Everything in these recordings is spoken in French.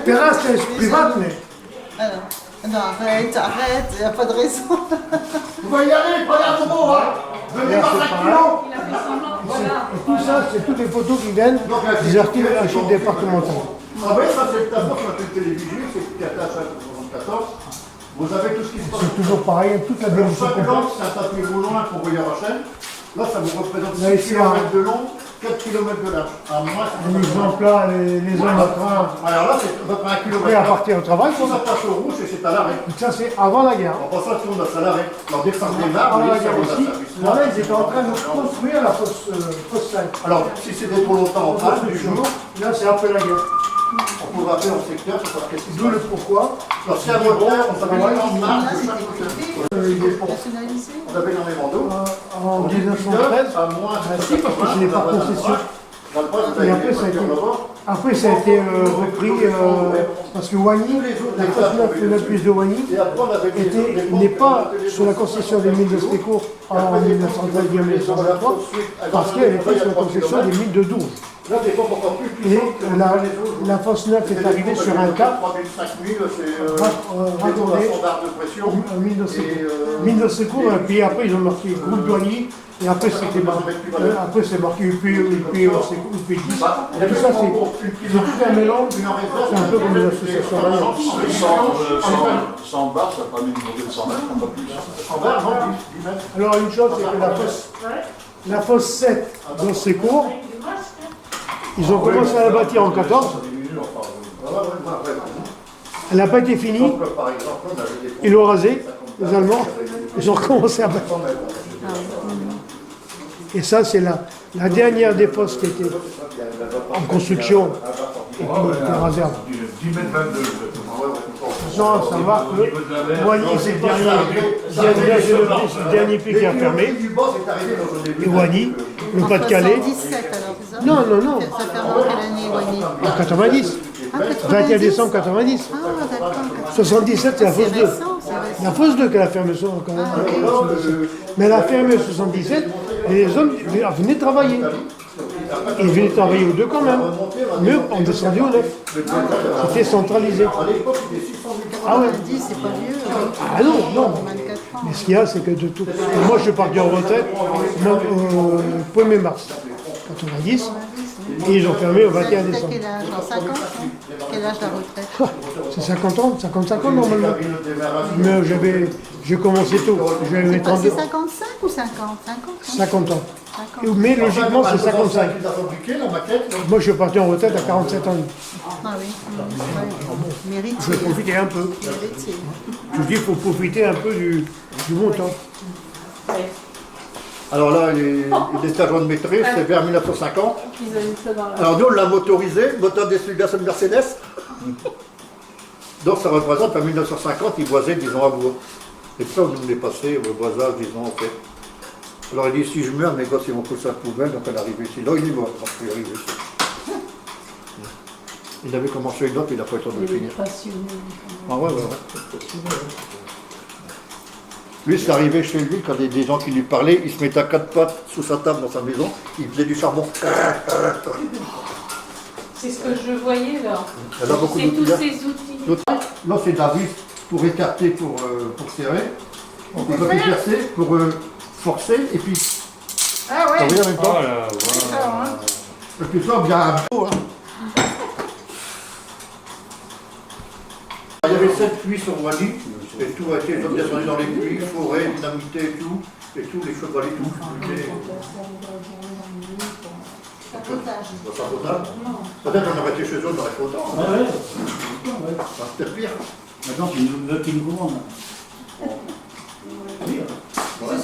terrasse private, mais... Alors, non, arrête, il n'y a pas de raison. Vous pouvez y aller, prenez un robot, hein. Venez par 5 kilos. Et tout ça, c'est toutes les photos qui viennent des archives départementales. Ah oui, ça c'est le tableau qu'on appelle télévision, c'est qui attache à 74. Vous avez tout ce qui se passe. C'est toujours pareil, toute la Alors, démolition 50, complète. c'est un tapis roulant pour rouiller la chaîne. Là, ça vous représente Là, 6 ici, km de long, 4 km de large. À moins, Les exemples là, les zones de train, alors là, c'est à peu près 1 prêts à km. partir au travail. Si ça passe au rouge, et c'est à l'arrêt. Ça, c'est avant la guerre. En passant, tout le monde à l'arrêt. Alors, dès que ça démarre, Avant oui, la ça guerre roule à aussi, service. là, ils étaient en train de construire la fosse 5. Alors, si c'était trop longtemps en place du jour, Là, c'est après la guerre. on pourra appeler au secteur pour savoir qu'est-ce qui se D'où le passe. pourquoi. Alors, si à moteur, on s'appelle en marge Là, de chaque c'était moteur. privé, nationalisé. On avait énormément d'eau. En 1913, à moins si, parce que ce n'est pas concession. Et après, ça a été repris parce que Wany, la fosse neuve plus de Wany, n'est pas sur la concession des mines de Stécourt en 1913-1923, parce qu'elle était sur la concession des mines de Dourges. Et la fosse neuve est arrivée sur un cap raccordé aux mines de Stécourt. Mines de Stécourt, et puis après ils ont marqué groupe douanier, et après c'était marqué, après c'est marqué UP, Stécour, UP 10. Et tout ça, c'est tout un mélange, c'est un peu comme les associations régionales. 100 bars, ça permet de monter de 100 mètres, pas plus. Alors une chose, c'est que la fosse 7 dans Stécourt, ils ont commencé à la bâtir en 14, elle n'a pas été finie, ils l'ont rasée, les Allemands, ils ont recommencé à bâtir. Et ça, c'est la dernière des fosses qui était en construction et qui était rasée avant. 10 mètres 22. Sans savoir que Wany, c'est le dernier puits qui a fermé, et Wany, le Pas-de-Calais. 77 alors, c'est ça? Non, non, non, Ça ferme en quelle année, Wany? en 90. Ah, 21 décembre 90. Ah, d'accord. 77, c'est la fosse 2. C'est récent. La fosse 2 qu'elle a fermé quand même. Mais elle a fermé en 77 et les hommes venaient travailler. Et ils venaient travailler aux deux quand même. Mais on descendait au 9. C'était centralisé. Ah ouais. 90, c'est pas vieux. Ah non, non. 24 ans. Mais ce qu'il y a, c'est que de tout. Et moi, je suis parti en retraite au 1er mars 90. Et ils ont fermé au 21 T'as décembre. quel âge? En 50 ans? Quel âge la retraite? C'est 50 ans, 55 ans normalement. Mais j'ai commencé tôt. J'avais C'est 32, 55 ou 50? 50 ans. 50. Mais logiquement, c'est 55. La maquette, Moi, je suis parti en retraite à 47 ans. Ah oui. Je vais Méritier. profiter un peu. Méritier. Je dis qu'il faut profiter un peu du bon temps. alors là, les stations de maîtrise, c'est vers 1950. Alors nous, on l'a motorisé, moteur d'essuie-glace de Mercedes. Donc ça représente en 1950, ils boisaient, disons, à bois. Et puis ça, on nous l'est passé au boisage, disons, en fait. Alors il dit, si je meurs, mes gosses, ils vont pousser la poubelle, donc elle arrive ici. Là, il est mort, quand il arrive ici. Il avait commencé une autre, il n'a pas eu le temps de le finir. Ah ouais, ouais, ouais. Lui, c'est arrivé chez lui, quand il y a des gens qui lui parlaient, il se mettait à quatre pattes sous sa table dans sa maison, il faisait du charbon. C'est ce que je voyais là. Elle a beaucoup C'est tous d'outils. ces outils. Là, c'est de la vis pour écarter, pour serrer. On peut percer, pour forcer, et puis... Ah Vous ouais. voyez en même temps. hein. Et puis ça, bien un beau, hein. Il y avait 7 puits sur Wally, et tout a été descendu dans les puits, forêt, dynamité et tout, les chevaliers, tout. Peut-être qu'on aurait été chez eux, on aurait fait autant. C'est peut-être pire. Maintenant, tu nous donnes une commande.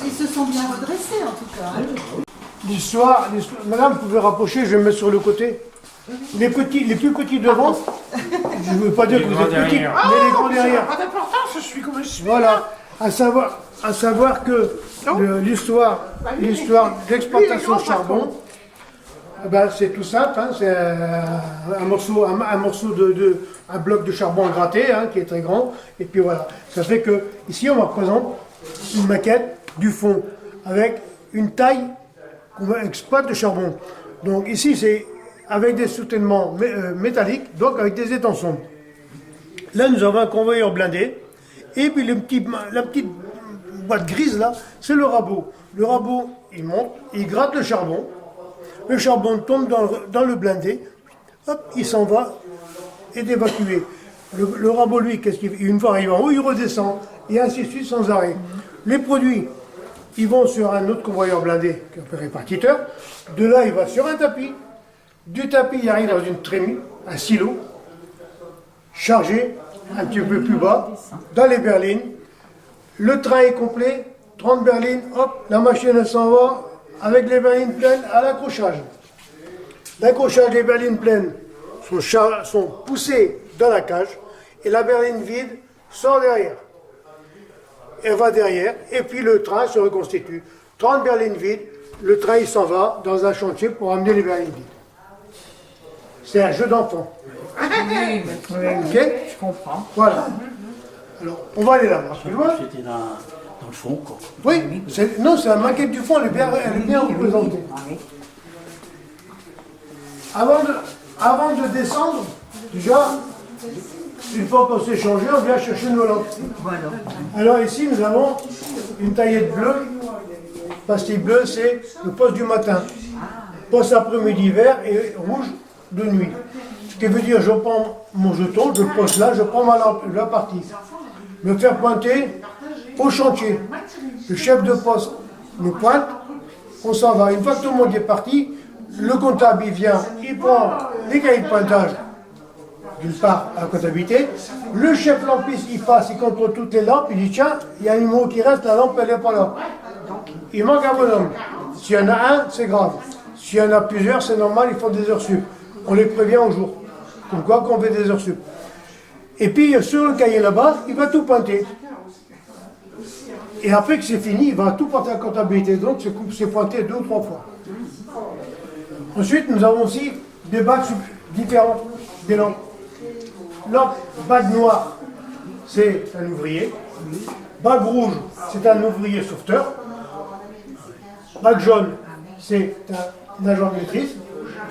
Ils se sont bien redressés en tout cas. hein. L'histoire, madame, vous pouvez rapprocher, je vais me mettre sur le côté. Les plus petits devant, je ne veux pas dire que vous êtes petits, mais les grands derrière. Pas d'importance, je suis comme je suis. Voilà, à savoir que l'histoire d'exploitation de charbon, eh ben, c'est tout simple, hein, c'est un morceau un bloc de charbon gratté, hein, qui est très grand, et puis voilà. Ça fait que ici on représente une maquette du fond avec une taille qu'on exploite de charbon. Donc ici c'est avec des soutènements métalliques, donc avec des étançons. Là, nous avons un convoyeur blindé. Et puis la petite boîte grise là, c'est le rabot. Le rabot, il monte, il gratte le charbon. Le charbon tombe dans le blindé. Hop, il s'en va et est évacué. Le rabot, lui, qu'est-ce qu'il fait? Une fois arrivé en haut, il redescend. Et ainsi de suite sans arrêt. Les produits, ils vont sur un autre convoyeur blindé, qui est un répartiteur. De là, il va sur un tapis. Du tapis, il arrive dans une trémie, un silo, chargé, un petit peu plus bas, dans les berlines. Le train est complet, 30 berlines, hop, la machine elle s'en va avec les berlines pleines à l'accrochage. L'accrochage des berlines pleines sont poussées dans la cage et la berline vide sort derrière. Elle va derrière et puis le train se reconstitue. 30 berlines vides, le train il s'en va dans un chantier pour amener les berlines vides. C'est un jeu d'enfant. Oui, Ok? je comprends. Voilà. Alors, on va aller là-bas. Tu vois? C'était dans le fond, quoi. Oui, non, c'est la maquette du fond, elle est bien représentée. Avant de descendre, déjà, une fois qu'on s'est changé, on vient chercher nos lampes. Alors ici, nous avons une taillette bleue. Pastille bleue, c'est le poste du matin. Poste après-midi vert et rouge de nuit. Ce qui veut dire, je prends mon jeton, je le pose là, je prends ma lampe, la partie. Me faire pointer au chantier. Le chef de poste nous pointe, on s'en va. Une fois que tout le monde est parti, le comptable il vient, il prend les cahiers de pointage, d'une part à la comptabilité. Le chef lampiste il passe, il contrôle toutes les lampes, il dit tiens, il y a un numéro qui reste, la lampe elle n'est pas là. Il manque un bonhomme. S'il y en a un, c'est grave. S'il y en a plusieurs, c'est normal, ils font des heures sup. On les prévient au jour. Comme quoi qu'on fait des heures sup. Et puis sur le cahier là-bas, il va tout pointer. Et après que c'est fini, il va tout pointer à la comptabilité. Donc c'est pointé 2 ou 3 fois. Ensuite, nous avons aussi des bacs différents, des lampes. Lampe, bague noire, c'est un ouvrier. Bague rouge, c'est un ouvrier sauveteur. Bague jaune, c'est un agent de maîtrise.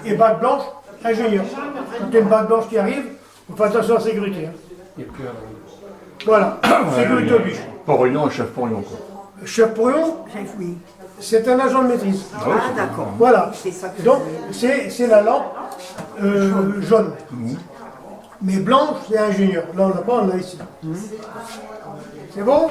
Et bague blanche, ingénieur. Quand il y a une bague blanche qui arrive, il faut faire attention à la sécurité. Hein. Voilà, sécurité oblige. Porion et chef Porion, quoi. Chef Porion, c'est un agent de maîtrise. Ah, d'accord. Voilà. C'est ça que Donc, c'est la lampe jaune. Mais blanche, c'est ingénieur. Là, on n'a pas, on l'a ici. C'est bon?